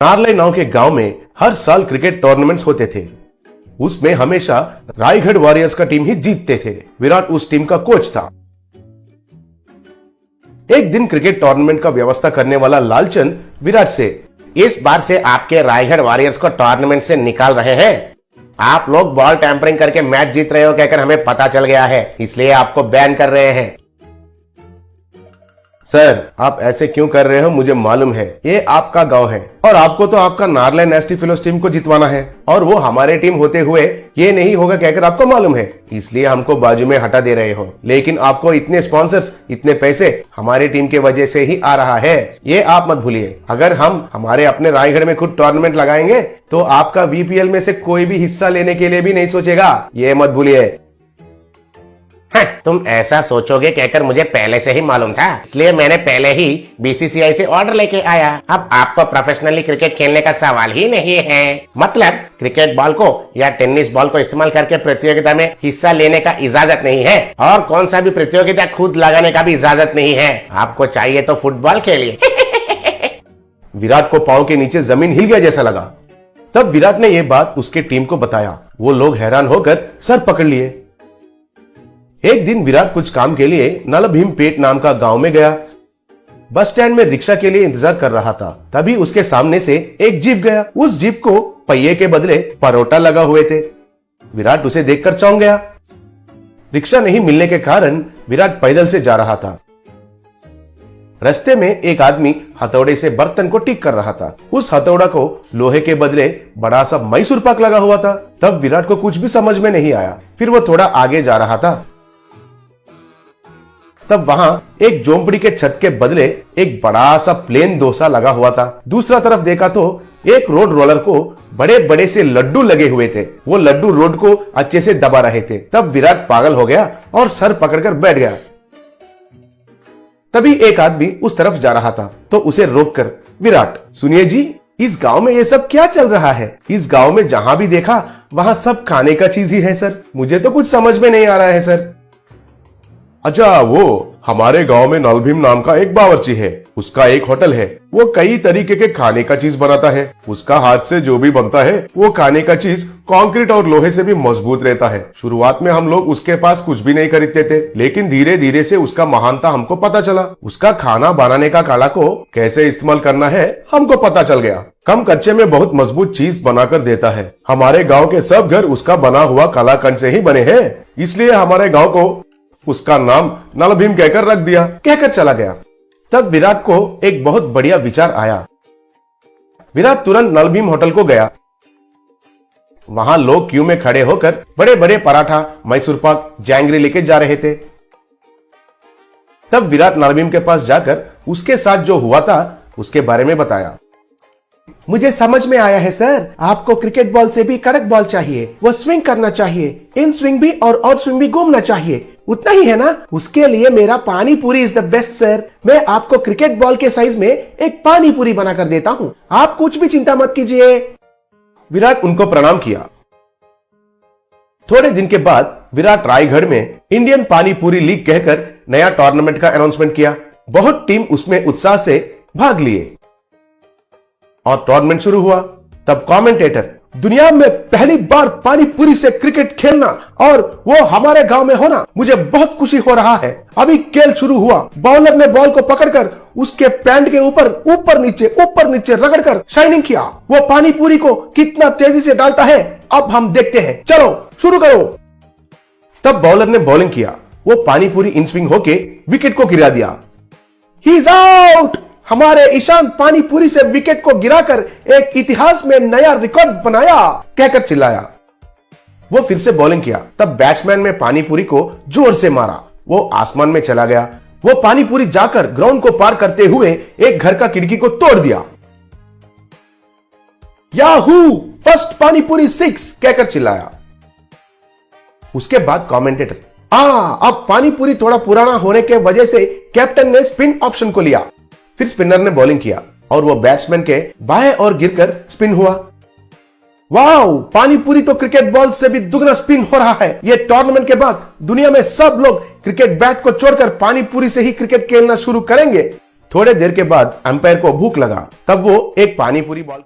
नारले नाव के गांव में हर साल क्रिकेट टूर्नामेंट्स होते थे। उसमें हमेशा रायगढ़ वॉरियर्स का टीम ही जीतते थे। विराट उस टीम का कोच था। एक दिन क्रिकेट टूर्नामेंट का व्यवस्था करने वाला लालचंद विराट से, इस बार से आपके रायगढ़ वॉरियर्स को टूर्नामेंट से निकाल रहे हैं। आप लोग बॉल टैंपरिंग करके मैच जीत रहे हो कहकर हमें पता चल गया है, इसलिए आपको बैन कर रहे हैं। सर आप ऐसे क्यों कर रहे हो, मुझे मालूम है ये आपका गांव है और आपको तो आपका नारले नेस्टी फिलोस टीम को जितवाना है और वो हमारे टीम होते हुए ये नहीं होगा कहकर आपको मालूम है, इसलिए हमको बाजू में हटा दे रहे हो। लेकिन आपको इतने स्पॉन्सर्स, इतने पैसे हमारी टीम के वजह से ही आ रहा है, ये आप मत भूलिए। अगर हम हमारे अपने रायगढ़ में खुद टूर्नामेंट लगाएंगे तो आपका बीपीएल में से कोई भी हिस्सा लेने के लिए भी नहीं सोचेगा, ये मत भूलिए। तुम ऐसा सोचोगे कहकर मुझे पहले से ही मालूम था, इसलिए मैंने पहले ही बीसीसीआई से ऑर्डर लेके आया। अब आपको प्रोफेशनली क्रिकेट खेलने का सवाल ही नहीं है। मतलब क्रिकेट बॉल को या टेनिस बॉल को इस्तेमाल करके प्रतियोगिता में हिस्सा लेने का इजाजत नहीं है और कौन सा भी प्रतियोगिता खुद लगाने का भी इजाजत नहीं है। आपको चाहिए तो फुटबॉल खेलिए। विराट को पांव के नीचे जमीन हिल गया जैसा लगा। तब विराट ने यह बात उसके टीम को बताया। वो लोग हैरान होकर सर पकड़ लिए। एक दिन विराट कुछ काम के लिए नलभीमपेट नाम का गांव में गया। बस स्टैंड में रिक्शा के लिए इंतजार कर रहा था। तभी उसके सामने से एक जीप गया। उस जीप को पहिए के बदले परोटा लगा हुए थे। विराट उसे देखकर चौंक गया। रिक्शा नहीं मिलने के कारण विराट पैदल से जा रहा था। रास्ते में एक आदमी हथौड़े से बर्तन को ठीक कर रहा था। उस हथौड़ा को लोहे के बदले बड़ा सा मैसूर पाक लगा हुआ था। तब विराट को कुछ भी समझ में नहीं आया। फिर वो थोड़ा आगे जा रहा था। तब वहां एक झोंपड़ी के छत के बदले एक बड़ा सा प्लेन डोसा लगा हुआ था। दूसरा तरफ देखा तो एक रोड रोलर को बड़े बड़े से लड्डू लगे हुए थे। वो लड्डू रोड को अच्छे से दबा रहे थे। तब विराट पागल हो गया और सर पकड़कर बैठ गया। तभी एक आदमी उस तरफ जा रहा था तो उसे रोककर, विराट सुनिए जी, इस गांव में ये सब क्या चल रहा है? इस गांव में जहां भी देखा वहां सब खाने का चीज ही है सर। मुझे तो कुछ समझ में नहीं आ रहा है सर। अच्छा, वो हमारे गांव में नलभीम नाम का एक बावर्ची है। उसका एक होटल है। वो कई तरीके के खाने का चीज बनाता है। उसका हाथ से जो भी बनता है वो खाने का चीज कंक्रीट और लोहे से भी मजबूत रहता है। शुरुआत में हम लोग उसके पास कुछ भी नहीं खरीदते थे, लेकिन धीरे धीरे से उसका महानता हमको पता चला। उसका खाना बनाने का कला को कैसे इस्तेमाल करना है हमको पता चल गया। कम खर्चे में बहुत मजबूत चीज बनाकर देता है। हमारे गाँव के सब घर उसका बना हुआ कलाकंद से ही बने हैं, इसलिए हमारे गाँव को उसका नाम नलभीम कहकर रख दिया। कहकर चला गया। तब विराट को एक बहुत बढ़िया विचार आया। विराट तुरंत नलभीम होटल को गया। वहां लोग क्यू में खड़े होकर बड़े बड़े पराठा, मैसूर पाक, जैंगरी लेके जा रहे थे। तब विराट नलभीम के पास जाकर उसके साथ जो हुआ था उसके बारे में बताया। मुझे समझ में आया है सर, आपको क्रिकेट बॉल से भी कड़क बॉल चाहिए। वो स्विंग करना चाहिए, इन स्विंग भी और आउट स्विंग भी घूमना चाहिए, उतना ही है ना? उसके लिए मेरा पानी पूरी इज द बेस्ट सर। मैं आपको क्रिकेट बॉल के साइज में एक पानी पूरी बनाकर देता हूँ, आप कुछ भी चिंता मत कीजिए। विराट उनको प्रणाम किया। थोड़े दिन के बाद विराट रायगढ़ में इंडियन पानी पूरी लीग कहकर नया टूर्नामेंट का अनाउंसमेंट किया। बहुत टीम उसमें उत्साह से भाग लिए और टूर्नामेंट शुरू हुआ। तब कमेंटेटर, दुनिया में पहली बार पानी पूरी से क्रिकेट खेलना और वो हमारे गांव में होना, मुझे बहुत खुशी हो रहा है। अभी खेल शुरू हुआ। बॉलर ने बॉल को पकड़कर उसके पैंट के ऊपर नीचे रगड़कर शाइनिंग किया। वो पानी पूरी को कितना तेजी से डालता है अब हम देखते हैं। चलो शुरू करो। तब बॉलर ने बॉलिंग किया। वो पानी पूरी इन स्विंग होके विकेट को गिरा दिया। He is out. हमारे ईशान पानी पूरी से विकेट को गिराकर एक इतिहास में नया रिकॉर्ड बनाया, कहकर चिल्लाया। वो फिर से बॉलिंग किया। तब बैट्समैन ने पानी पूरी को जोर से मारा। वो आसमान में चला गया। वो पानी पूरी जाकर ग्राउंड को पार करते हुए एक घर का खिड़की को तोड़ दिया। याहू, फर्स्ट पानी पूरी 6, कहकर चिल्लाया। उसके बाद कमेंटेटर, अब पानी पूरी थोड़ा पुराना होने के वजह से कैप्टन ने स्पिन ऑप्शन को लिया। फिर स्पिनर ने बॉलिंग किया और वो बैट्समैन के बाएं ओर गिरकर स्पिन हुआ। वाओ, पानी पूरी तो क्रिकेट बॉल से भी दुगना स्पिन हो रहा है। ये टूर्नामेंट के बाद दुनिया में सब लोग क्रिकेट बैट को छोड़कर पानी पूरी से ही क्रिकेट खेलना शुरू करेंगे। थोड़े देर के बाद अंपायर को भूख लगा। तब वो एक पानी पूरी बॉल